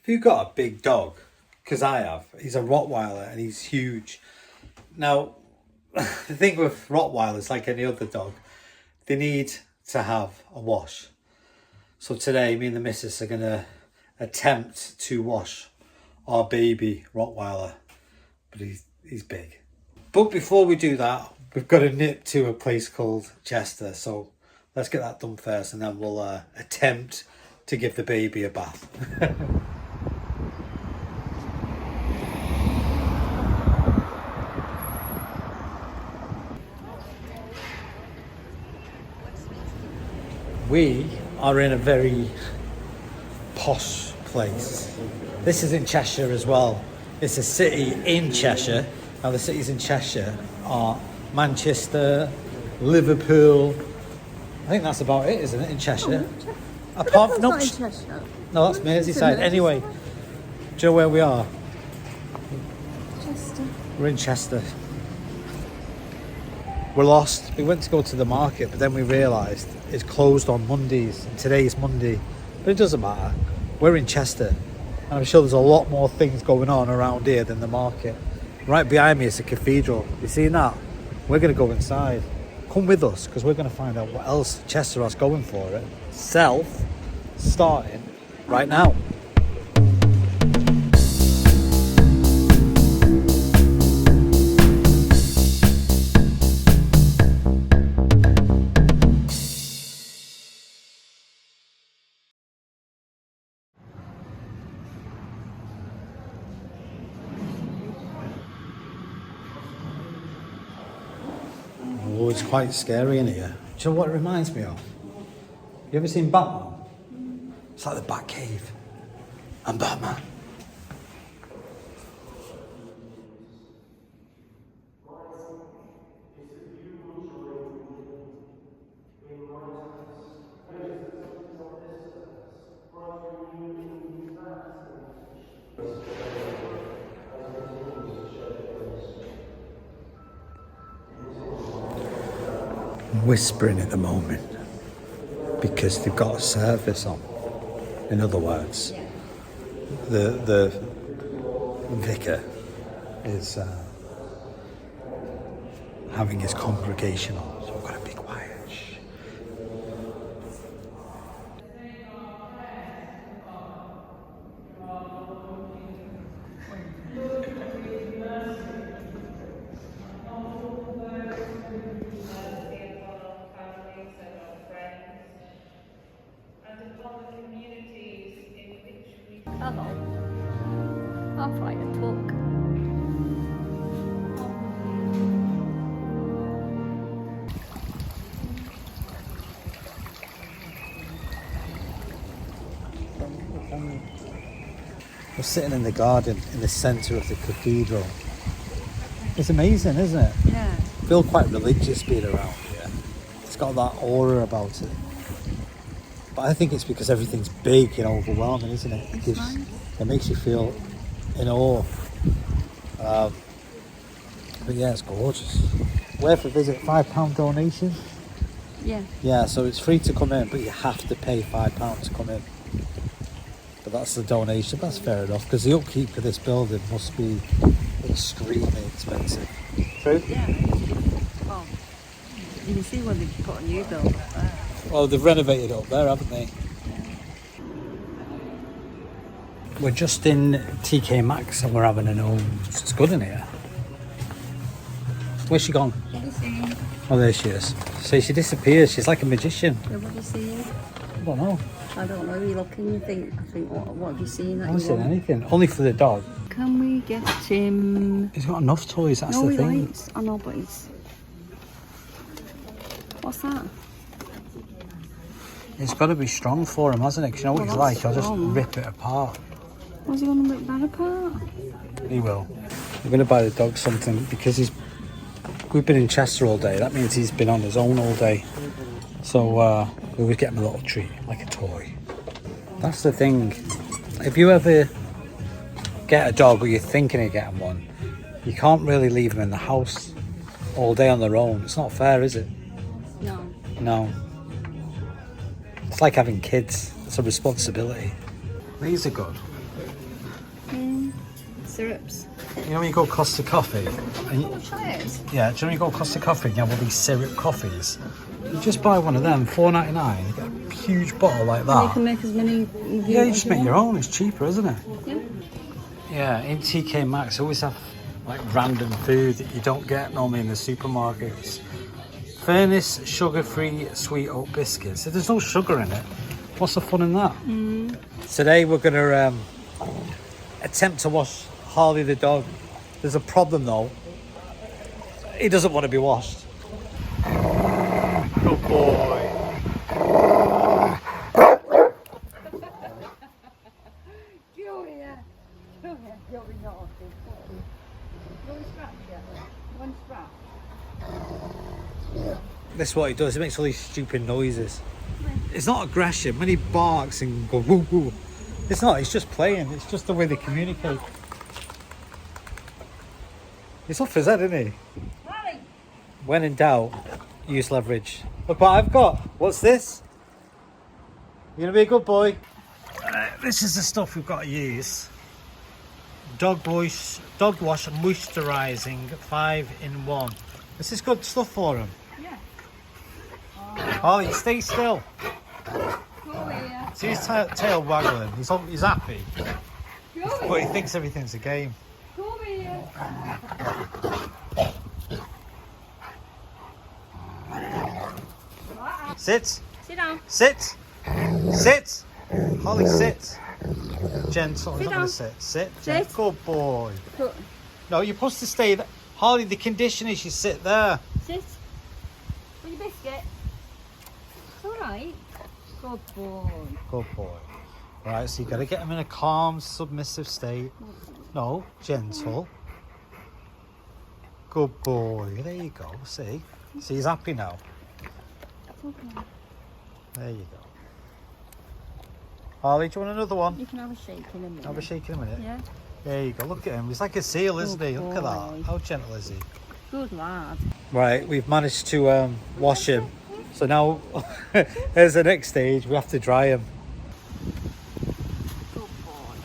If you've got a big dog, because I have, he's a Rottweiler and he's huge. Now, the thing with Rottweilers, like any other dog, they need to have a wash. So today, me and the missus are going to attempt to wash our baby Rottweiler, but he's big. But before we do that, we've got to nip to a place called Chester. So let's get that done first, and then we'll attempt to give the baby a bath. We are in a very posh place. This is in Cheshire as well. It's a city in Cheshire. Now the cities in Cheshire are Manchester, Liverpool. I think that's about it, isn't it, in Cheshire? Apart from not in Cheshire. No, that's Merseyside. Anyway, do you know where we are? Chester. We're in Chester. We're lost. We went to go to the market, but then we realised it's closed on Mondays, and today is Monday. But it doesn't matter. We're in Chester, and I'm sure there's a lot more things going on around here than the market. Right behind me is a cathedral. You seen that? We're going to go inside. Come with us, because we're going to find out what else Chester has going for it. Starting right now. Oh, it's quite scary in here. Do you know what it reminds me of? You ever seen Batman? It's like the Batcave. I'm Batman. I'm whispering at the moment because they've got a service on. In other words, the vicar is having his congregation on, so I've got to be quiet. Shh. Hello. I'll try to talk. We're sitting in the garden in the centre of the cathedral. It's amazing, isn't it? Yeah. I feel quite religious being around here. It's got that aura about it. But I think it's because everything's big and overwhelming, isn't it? It makes you feel in awe. But yeah, it's gorgeous. Where for visit? £5 donation? Yeah. Yeah, so it's free to come in, but you have to pay £5 to come in. But that's the donation. That's fair enough, because the upkeep of this building must be extremely expensive. True? Yeah. Well, you can see when they've put a new build up there. Well, they've renovated it up there, haven't they? We're just in TK Maxx and we're having an O's. It's good in here. Where's she gone? What do you see? Oh, there she is. So she disappears. She's like a magician. Yeah, what do you see? I don't know. I don't know. You're looking. You think. What have you seen? I haven't seen anything. Only for the dog. Can we get him? He's got enough toys. That's No, the he thing. likes. I know, but he's. What's that? It's got to be strong for him, hasn't it? Because you know what Well, he's like. He'll just strong. rip it apart. Was he going to rip that apart? He will. We're going to buy the dog something because we've been in Chester all day. That means he's been on his own all day. So we would get him a little treat, like a toy. That's the thing. If you ever get a dog or you're thinking of getting one, you can't really leave them in the house all day on their own. It's not fair, is it? No. No. It's like having kids. It's a responsibility. These are good. Syrups. You know when you go Costa Coffee? And you, Try it. yeah, do you know when you go Costa Coffee and you have all these syrup coffees? You just buy one of them, $4.99. You get a huge bottle like And you that. can make as many. Yeah, you just make your own. It's cheaper, isn't it? Yeah. Yeah, in TK Maxx, they always have like random food that you don't get normally in the supermarkets. Furnace sugar-free sweet oat biscuits. If there's no sugar in it, what's the fun in that? Today we're going to attempt to wash Harley the dog. There's a problem though. He doesn't want to be washed. Good boy. This is what he does. He makes all these stupid noises. It's not aggression. When he barks and goes woo woo, it's not. It's just playing. It's just the way they communicate. He's off his head, isn't he? When in doubt, use leverage. Look what I've got. What's this? You're gonna be a good boy. This is the stuff we've got to use. Dog wash moisturising 5-in-1. This is good stuff for him. Yeah. Oh, you stay still. Go here. See his tail waggling. He's happy, Go but he thinks everything's a game. Go here. Sit. Sit down. Sit. Sit. Holly, sit. Gentle. Sit Not gonna down. sit. Sit. Sit. Good boy. Go. No, you're supposed to stay there. Holly, the condition is you sit there. Sit. With your biscuit. It's alright. Good boy. Good boy. Right, so you got to get him in a calm, submissive state. No, gentle. Good boy. There you go. See? See, he's happy now. It's okay. There you go. Harley, do you want another one? You can have a shake in a minute. Have a shake in a minute. Yeah. There you go. Look at him. He's like a seal, isn't he? Look at that. boy. How gentle is he? Good lad. Right, we've managed to wash him. So now, there's the next stage. We have to dry him. Good boy.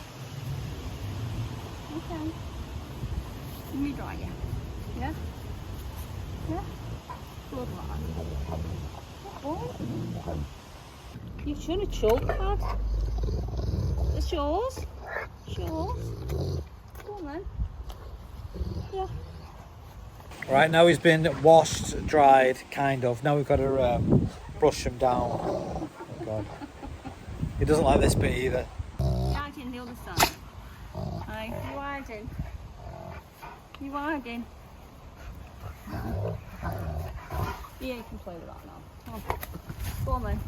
Okay. Let me dry you. Yeah? Yeah? Good lad. Good boy. You're trying to choke, lad. It's yours. It's yours. Go on then. Yeah. Right, now he's been washed, dried, kind of. Now we've got to brush him down. Oh, God. He doesn't like this bit either. Hiding the other side. Aye, you hiding. You hiding. Yeah, you can play with that now. Come on. Go on then.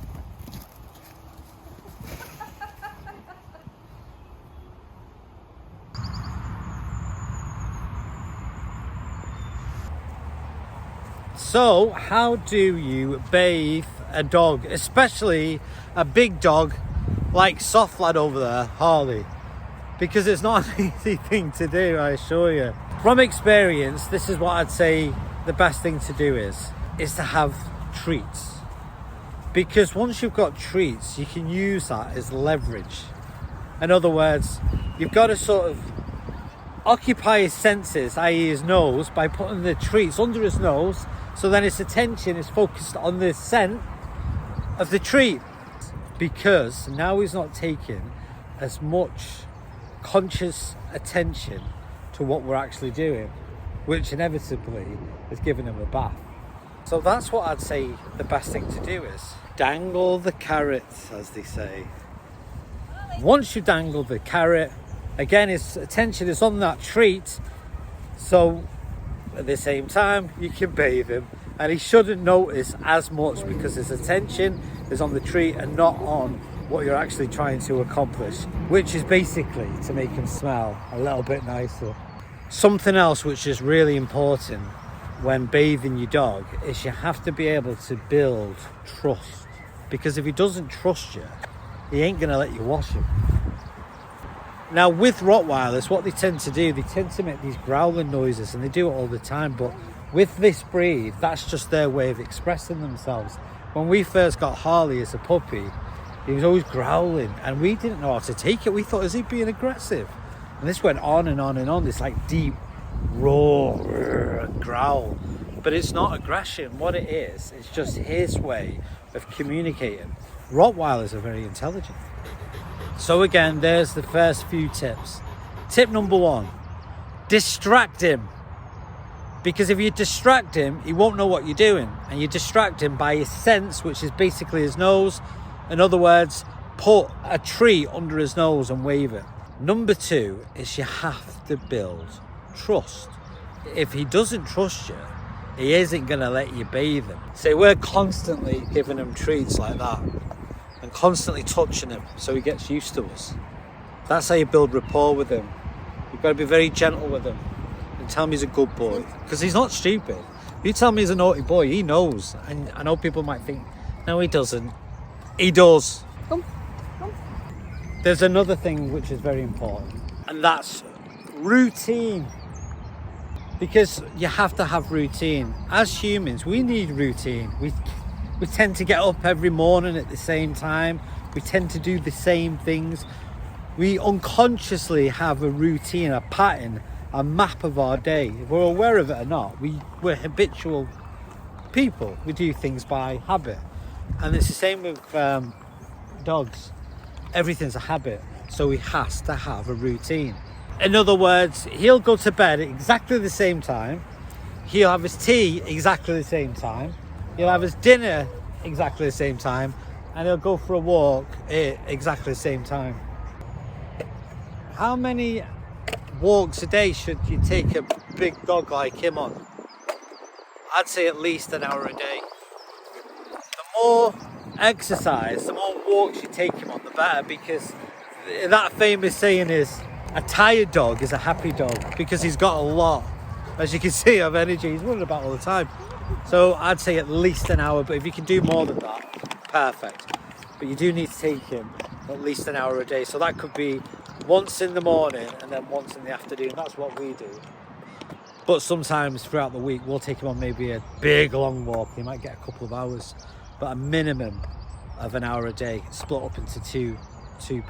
So, how do you bathe a dog, especially a big dog like Soft Lad over there, Harley? Because it's not an easy thing to do, I assure you. From experience, this is what I'd say the best thing to do is to have treats. Because once you've got treats, you can use that as leverage. In other words, you've got to sort of occupy his senses, i.e. his nose, by putting the treats under his nose, so then his attention is focused on the scent of the treat. Because now he's not taking as much conscious attention to what we're actually doing, which inevitably is giving him a bath. So that's what I'd say the best thing to do is dangle the carrot, as they say. Once you dangle the carrot, again his attention is on that treat, so at the same time you can bathe him and he shouldn't notice as much because his attention is on the treat and not on what you're actually trying to accomplish, which is basically to make him smell a little bit nicer. Something else which is really important when bathing your dog is you have to be able to build trust, because if he doesn't trust you, he ain't going to let you wash him. Now with Rottweilers, what they tend to do, they tend to make these growling noises, and they do it all the time, but with this breed, that's just their way of expressing themselves. When we first got Harley as a puppy, he was always growling and we didn't know how to take it. We thought, is he being aggressive? And this went on and on and on, this like deep roar, growl. But it's not aggression. What it is, it's just his way of communicating. Rottweilers are very intelligent. So again, there's the first few tips. Tip number 1, distract him. Because if you distract him, he won't know what you're doing. And you distract him by his sense, which is basically his nose. In other words, put a tree under his nose and wave it. Number 2 is you have to build trust. If he doesn't trust you, he isn't going to let you bathe him. So we're constantly giving him treats like that and constantly touching him so he gets used to us. That's how you build rapport with him. You've got to be very gentle with him and tell him he's a good boy, because he's not stupid. If you tell me he's a naughty boy, he knows. And I know people might think, no, he doesn't. He does. Come. There's another thing which is very important, and that's routine. Because you have to have routine. As humans, we need routine. We tend to get up every morning at the same time. We tend to do the same things. We unconsciously have a routine, a pattern, a map of our day. If we're aware of it or not, we're habitual people. We do things by habit. And it's the same with dogs. Everything's a habit. So he has to have a routine. In other words, he'll go to bed at exactly the same time. He'll have his tea exactly the same time. He'll have his dinner exactly the same time. And he'll go for a walk at exactly the same time. How many walks a day should you take a big dog like him on? I'd say at least an hour a day. The more exercise, the more walks you take him on, the better, because that famous saying is, a tired dog is a happy dog, because he's got a lot, as you can see, of energy. He's running about all the time. So I'd say at least an hour, but if you can do more than that, perfect. But you do need to take him at least an hour a day. So that could be once in the morning and then once in the afternoon. That's what we do. But sometimes throughout the week, we'll take him on maybe a big long walk. He might get a couple of hours, but a minimum of an hour a day, split up into two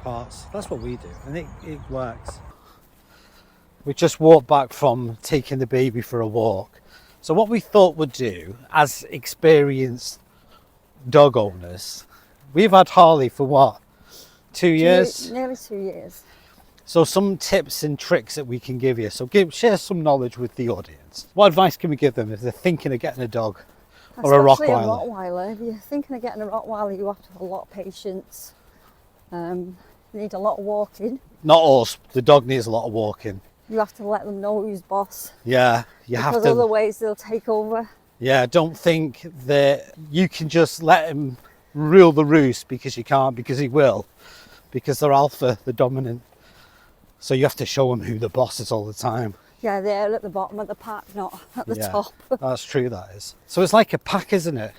parts. That's what we do, and it works. We just walked back from taking the baby for a walk. So what we thought we'd do, as experienced dog owners, we've had Harley for what, 2 years? Nearly 2 years. So some tips and tricks that we can give you. So share some knowledge with the audience. What advice can we give them if they're thinking of getting a dog or a Especially Rottweiler? a Rottweiler. If you're thinking of getting a Rottweiler, you have to have a lot of patience. You need a lot of walking. Not us. The dog needs a lot of walking. You have to let them know who's boss. Yeah, you have to. Because otherwise they'll take over. Yeah, don't think that you can just let him rule the roost, because you can't, because he will. Because they're alpha, they're dominant. So you have to show them who the boss is all the time. Yeah, they're at the bottom of the pack, not at the top. That's true, that is. So it's like a pack, isn't it?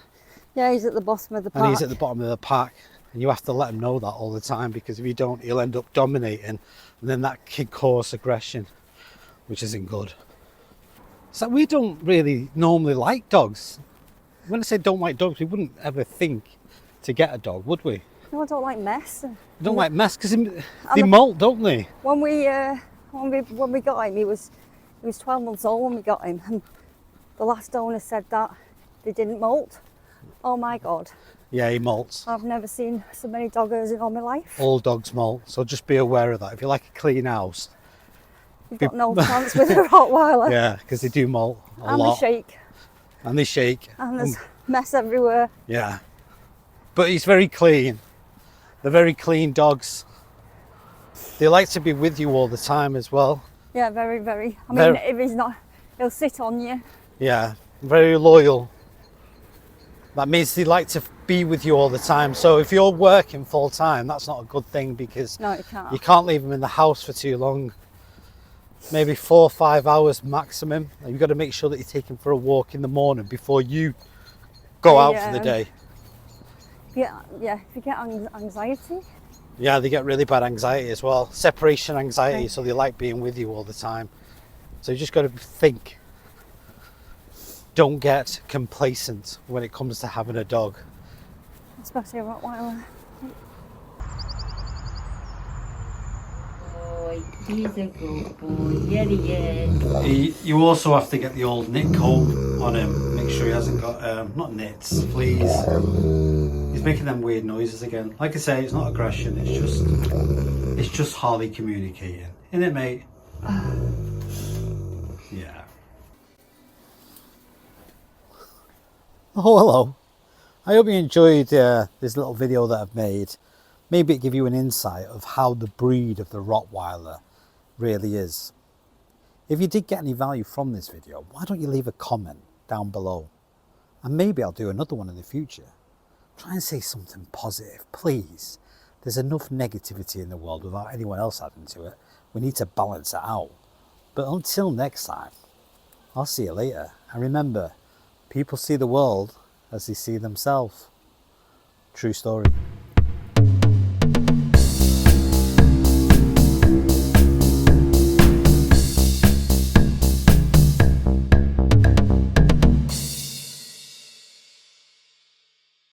Yeah, he's at the bottom of the pack. And he's at the bottom of the pack. And you have to let him know that all the time, because if you don't, he'll end up dominating. And then that can cause aggression, which isn't good. So we don't really normally like dogs. When I say don't like dogs, we wouldn't ever think to get a dog, would we? No, I don't like mess. We don't like mess, because they molt, don't they? When we got him, he was 12 months old when we got him, and the last owner said that they didn't molt. Oh my God. Yeah, he molts. I've never seen so many doggers in all my life. All dogs molt, so just be aware of that. If you like a clean house, You've got no chance with a Rottweiler. yeah, because they do molt a and lot. they shake. And they shake. And there's mess everywhere. Yeah. But he's very clean. They're very clean dogs. They like to be with you all the time as well. Yeah, very, very. I mean, if he's not, he'll sit on you. Yeah, very loyal. That means they like to be with you all the time. So if you're working full time, that's not a good thing, because No, you can't. you can't leave them in the house for too long. Maybe 4 or 5 hours maximum. And you've got to make sure that you take them for a walk in the morning before you go out for the day. Yeah, if you get anxiety. Yeah, they get really bad anxiety as well. Separation anxiety, so they like being with you all the time. So you just got to think. Don't get complacent when it comes to having a dog. Especially a Rottweiler. Oi. He's a good boy. Yeah, he is. You also have to get the old knit coat on him. Make sure he hasn't got, not nits, fleas. He's making them weird noises again. Like I say, it's not aggression, it's just Harley communicating. Isn't it, mate? Yeah. Oh, hello. I hope you enjoyed this little video that I've made. Maybe it give you an insight of how the breed of the Rottweiler really is. If you did get any value from this video, why don't you leave a comment down below? And maybe I'll do another one in the future. Try and say something positive, please. There's enough negativity in the world without anyone else adding to it. We need to balance it out. But until next time, I'll see you later. And remember, people see the world as they see themselves. True story.